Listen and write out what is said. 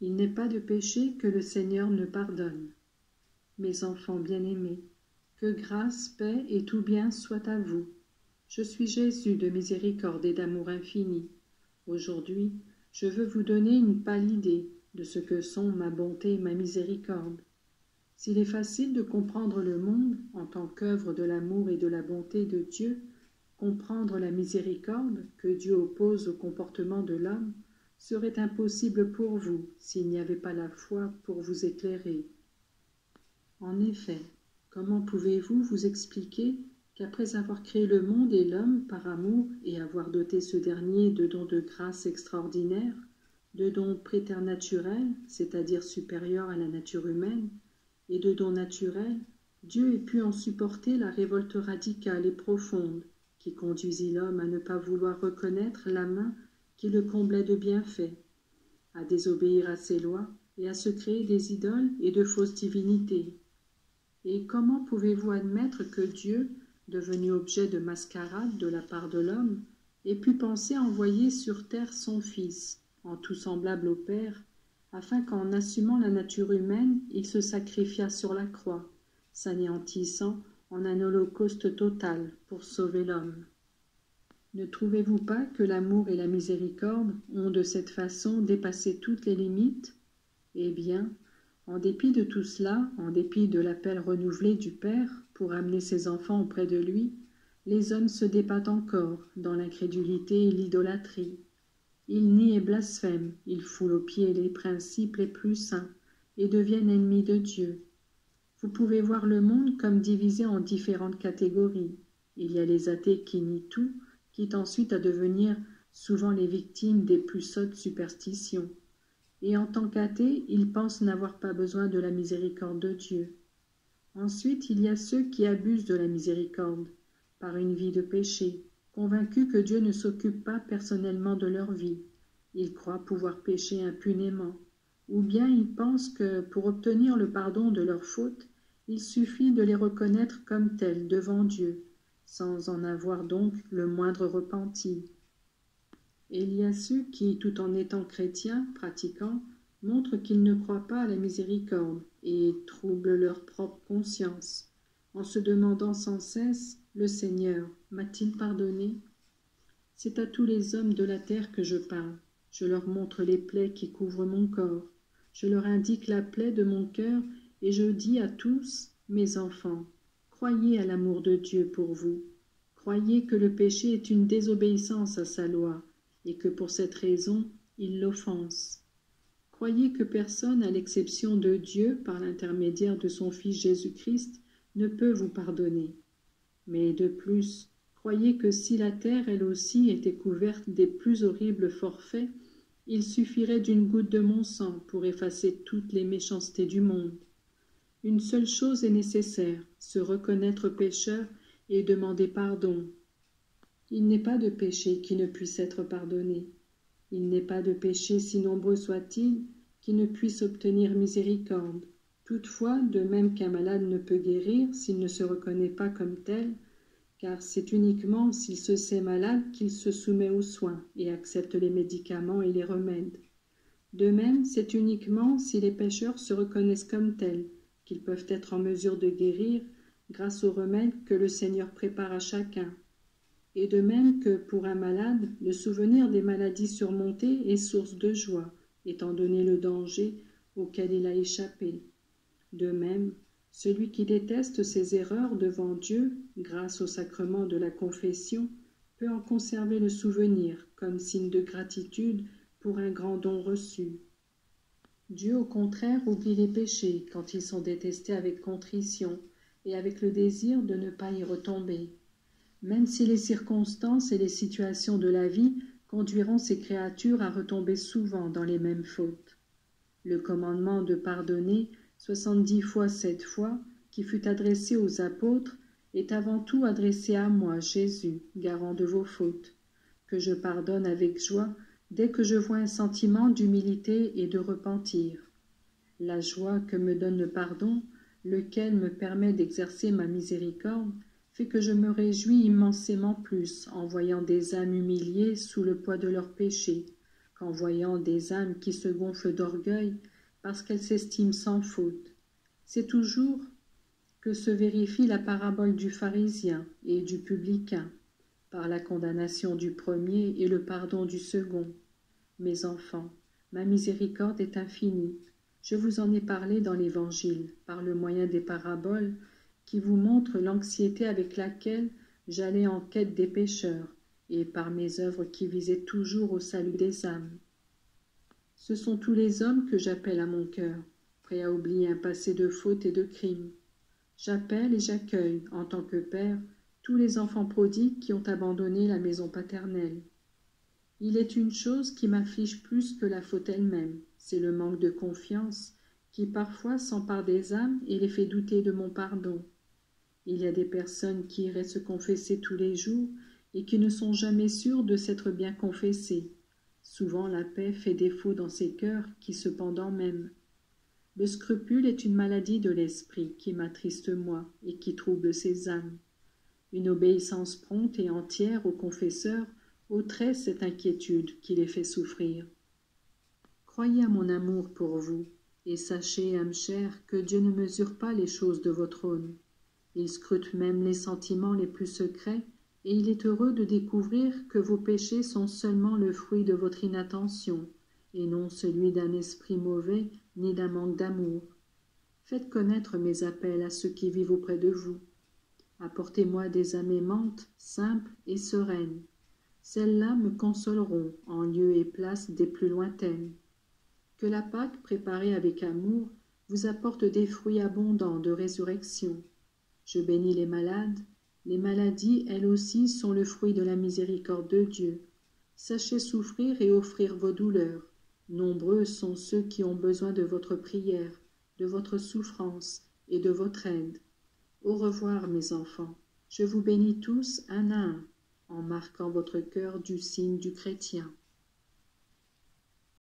Il n'est pas de péché que le Seigneur ne pardonne. Mes enfants bien-aimés, que grâce, paix et tout bien soient à vous. Je suis Jésus de miséricorde et d'amour infini. Aujourd'hui, je veux vous donner une pâle idée de ce que sont ma bonté et ma miséricorde. S'il est facile de comprendre le monde en tant qu'œuvre de l'amour et de la bonté de Dieu, comprendre la miséricorde que Dieu oppose au comportement de l'homme serait impossible pour vous s'il n'y avait pas la foi pour vous éclairer. En effet, comment pouvez-vous vous expliquer qu'après avoir créé le monde et l'homme par amour et avoir doté ce dernier de dons de grâce extraordinaires, de dons préternaturels, c'est-à-dire supérieurs à la nature humaine, et de dons naturels, Dieu ait pu en supporter la révolte radicale et profonde qui conduisit l'homme à ne pas vouloir reconnaître la main qui le comblait de bienfaits, à désobéir à ses lois et à se créer des idoles et de fausses divinités. Et comment pouvez-vous admettre que Dieu, devenu objet de mascarade de la part de l'homme, ait pu penser à envoyer sur terre son Fils, en tout semblable au Père, afin qu'en assumant la nature humaine, il se sacrifiât sur la croix, s'anéantissant en un holocauste total pour sauver l'homme? Ne trouvez-vous pas que l'amour et la miséricorde ont de cette façon dépassé toutes les limites? Eh bien, en dépit de tout cela, en dépit de l'appel renouvelé du Père pour amener ses enfants auprès de lui, les hommes se débattent encore dans l'incrédulité et l'idolâtrie. Ils nient et blasphèment, ils foulent aux pieds les principes les plus saints et deviennent ennemis de Dieu. Vous pouvez voir le monde comme divisé en différentes catégories. Il y a les athées qui nient tout, quitte ensuite à devenir souvent les victimes des plus sottes superstitions. Et en tant qu'athées, ils pensent n'avoir pas besoin de la miséricorde de Dieu. Ensuite, il y a ceux qui abusent de la miséricorde, par une vie de péché, convaincus que Dieu ne s'occupe pas personnellement de leur vie. Ils croient pouvoir pécher impunément, ou bien ils pensent que, pour obtenir le pardon de leurs fautes, il suffit de les reconnaître comme tels devant Dieu, sans en avoir donc le moindre repenti. Et il y a ceux qui, tout en étant chrétiens, pratiquants, montrent qu'ils ne croient pas à la miséricorde et troublent leur propre conscience, en se demandant sans cesse « Le Seigneur m'a-t-il pardonné ?» C'est à tous les hommes de la terre que je parle. Je leur montre les plaies qui couvrent mon corps. Je leur indique la plaie de mon cœur et je dis à tous, mes enfants, croyez à l'amour de Dieu pour vous. Croyez que le péché est une désobéissance à sa loi et que pour cette raison, il l'offense. Croyez que personne, à l'exception de Dieu, par l'intermédiaire de son Fils Jésus-Christ, ne peut vous pardonner. Mais de plus, croyez que si la terre, elle aussi, était couverte des plus horribles forfaits, il suffirait d'une goutte de mon sang pour effacer toutes les méchancetés du monde. Une seule chose est nécessaire, se reconnaître pécheur et demander pardon. Il n'est pas de péché qui ne puisse être pardonné. Il n'est pas de péché, si nombreux soit-il, qui ne puisse obtenir miséricorde. Toutefois, de même qu'un malade ne peut guérir s'il ne se reconnaît pas comme tel, car c'est uniquement s'il se sait malade qu'il se soumet aux soins et accepte les médicaments et les remèdes. De même, c'est uniquement si les pécheurs se reconnaissent comme tels qu'ils peuvent être en mesure de guérir grâce aux remèdes que le Seigneur prépare à chacun. Et de même que pour un malade, le souvenir des maladies surmontées est source de joie, étant donné le danger auquel il a échappé. De même, celui qui déteste ses erreurs devant Dieu, grâce au sacrement de la confession, peut en conserver le souvenir comme signe de gratitude pour un grand don reçu. Dieu, au contraire, oublie les péchés quand ils sont détestés avec contrition et avec le désir de ne pas y retomber. Même si les circonstances et les situations de la vie conduiront ces créatures à retomber souvent dans les mêmes fautes. Le commandement de pardonner 70 fois 7 fois, qui fut adressé aux apôtres, est avant tout adressé à moi, Jésus, garant de vos fautes, que je pardonne avec joie dès que je vois un sentiment d'humilité et de repentir. La joie que me donne le pardon, lequel me permet d'exercer ma miséricorde, fait que je me réjouis immensément plus en voyant des âmes humiliées sous le poids de leurs péchés, qu'en voyant des âmes qui se gonflent d'orgueil parce qu'elles s'estiment sans faute. C'est toujours que se vérifie la parabole du pharisien et du publicain, par la condamnation du premier et le pardon du second. Mes enfants, ma miséricorde est infinie. Je vous en ai parlé dans l'Évangile, par le moyen des paraboles qui vous montrent l'anxiété avec laquelle j'allais en quête des pécheurs, et par mes œuvres qui visaient toujours au salut des âmes. Ce sont tous les hommes que j'appelle à mon cœur, prêts à oublier un passé de fautes et de crimes. J'appelle et j'accueille, en tant que père, tous les enfants prodigues qui ont abandonné la maison paternelle. Il est une chose qui m'afflige plus que la faute elle-même, c'est le manque de confiance qui parfois s'empare des âmes et les fait douter de mon pardon. Il y a des personnes qui iraient se confesser tous les jours et qui ne sont jamais sûres de s'être bien confessées. Souvent la paix fait défaut dans ces cœurs qui cependant m'aiment. Le scrupule est une maladie de l'esprit qui m'attriste moi et qui trouble ces âmes. Une obéissance prompte et entière au confesseur ôterait cette inquiétude qui les fait souffrir. Croyez à mon amour pour vous, et sachez, âme chère, que Dieu ne mesure pas les choses de vos trônes. Il scrute même les sentiments les plus secrets, et il est heureux de découvrir que vos péchés sont seulement le fruit de votre inattention, et non celui d'un esprit mauvais ni d'un manque d'amour. Faites connaître mes appels à ceux qui vivent auprès de vous. Apportez-moi des âmes aimantes, simples et sereines. Celles-là me consoleront en lieu et place des plus lointaines. Que la Pâque préparée avec amour vous apporte des fruits abondants de résurrection. Je bénis les malades. Les maladies, elles aussi, sont le fruit de la miséricorde de Dieu. Sachez souffrir et offrir vos douleurs. Nombreux sont ceux qui ont besoin de votre prière, de votre souffrance et de votre aide. Au revoir, mes enfants. Je vous bénis tous un à un, en marquant votre cœur du signe du chrétien.